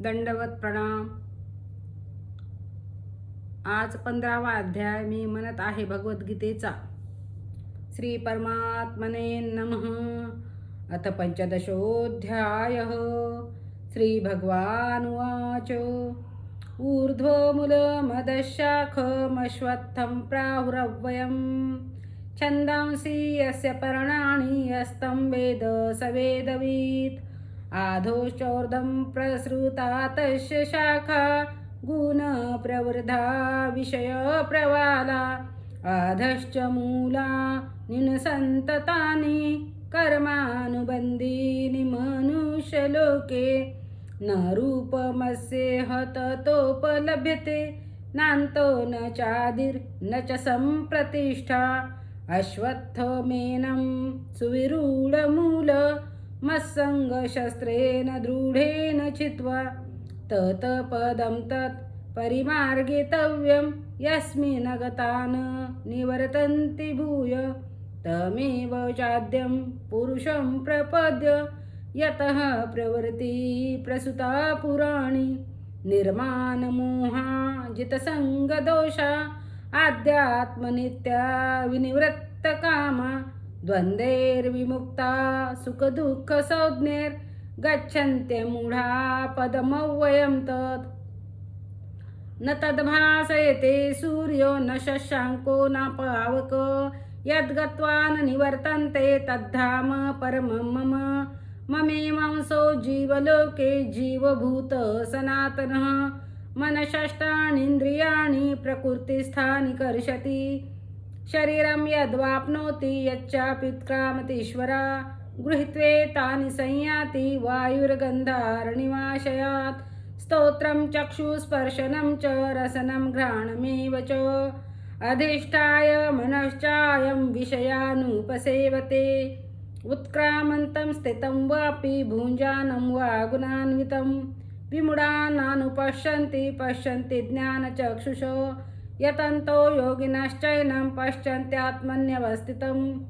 दंडवत प्रणाम. आज 15वा अध्याय मी म्हणत आहे भगवद्गीतेचा. श्री परमात्मने नमः. अथ पंचदशोऽध्यायः. श्री भगवानुवाच. ऊर्ध्वमूलमदशाखमश्वत्थं प्राहुरव्ययम् छन्दांसि यस्य पर्णानि यस्तं वेद स वेदवित्. आधोश्चोर्ध्वं प्रसृता तस्य शाखा गुणप्रवृद्धा विषयप्रवाला. अधश्च मूला निनसन्ततानि कर्मानुबन्धीनि मनुष्यलोके. न रूपमस्येह ततोपलभ्यते नान्तो न चादिर्न च सम्प्रतिष्ठा. अश्वत्थमेनं सुविरूढमूल मत्सङ्गशस्त्रेण दृढेन चित्वा. तत्पदं तत् परिमार्गितव्यं यस्मिन् गतान् निवर्तन्ति भूय. तमेव चाद्यं पुरुषं प्रपद्य यतः प्रवृत्ति प्रसुता पुराणी. निर्माणमोहा जितसङ्गदोषा आध्यात्मनित्या विनिवृत्तकामा. द्वन्द्वैर्विमुक्ता सुखदुःखसंज्ञैर्गच्छन्त्यमूढा पदमव्ययं तत्. न तद्भासयते सूर्यो न शशाङ्को न पावक. यद्गत्वा न निवर्तन्ते तद्धाम परमं मम. ममेवांसो जीवलोके जीवभूत सनातनः. मनषष्ठानीन्द्रियाणि प्रकृतिस्थानि कर्षति. शरीरं यद्वाप्नोति यच्चाप्युत्क्रामतीश्वरा. गृहीत्वेतानि संयाति वायुर्गन्धारनिवाशयात्. स्तोत्रं चक्षुस्पर्शनं च रसनं घ्राणमेव च. अधिष्ठाय मनश्चायं विषयानुपसेवते. उत्क्रामन्तं स्थितं वापि भुञ्जानं वा गुणान्वितं. विमूढानानुपश्यन्ति पश्यन्ति ज्ञानचक्षुषो. यतन्तो योगिनश्चैनं पश्यन्त्यात्मन्यवस्थितं.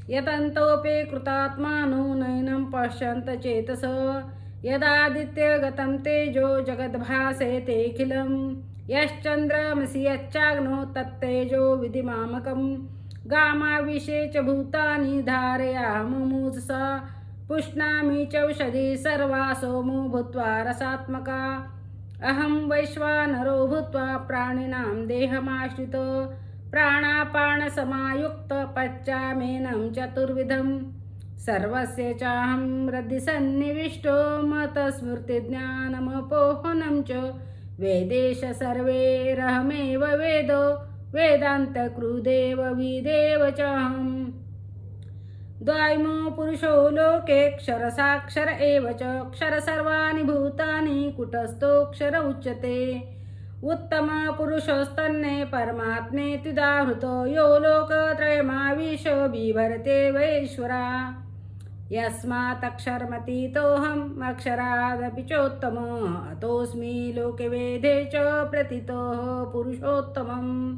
यतन्तोऽपि कृतात्मानो नैनं पश्यन्त चेतसः. यदादित्यगतं तेजो जगद्भासेतेऽखिलं. यश्चन्द्रमसि यच्चाग्नो तत्तेजो विधिमामकं. गामाविशे च भूतानि धारयाममुषसा. पुष्णामि चौषधी सर्वा सोमो भूत्वा रसात्मका. अहं वैश्वानरो भूत्वा प्राणिनां देहमाश्रितो. प्राणापानसमायुक्त पच्चामेनं चतुर्विधं. सर्वस्य चाहं हृदि सन्निविष्टो. मतस्मृतिज्ञानमपोहनं च वेदेश सर्वैरहमेव वेदो. वेदान्तकृदेव विदेव चाहम्. द्वैमो पुरुषो लोके क्षरसाक्षर एव च. क्षर सर्वाणि भूतानि कुटस्थोऽक्षर उच्यते. उत्तम पुरुषोस्तन्ने परमात्मेत्युदाहृतो. यो लोकत्रयमाविश बिभर्ते वैश्वरा. यस्मात्क्षरमतीतोऽहम् अक्षरादपि चोत्तम. अतोऽस्मि लोके वेदे च प्रथितः पुरुषोत्तमम्.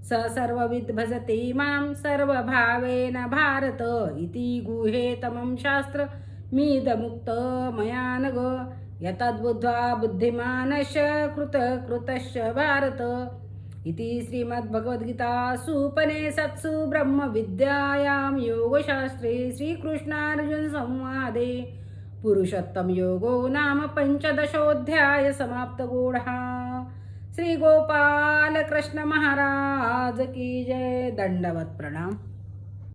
स सर्वविद् भजति मां सर्वभावेन भारत. इति गुह्यतमं शास्त्रमिदमुक्त मया नघ. यतद्बुद्ध्वा बुद्धिमानश्च कृतकृतश्च भारत. इति श्रीमद्भगवद्गीतासु उपनिषत्सु ब्रह्मविद्यायां योगशास्त्रे श्रीकृष्णार्जुनसंवादे पुरुषोत्तमयोगो नाम पंचदशोऽध्याय समाप्तगोढः. श्री गोपाल कृष्ण महाराज की जय. दंडवत प्रणाम.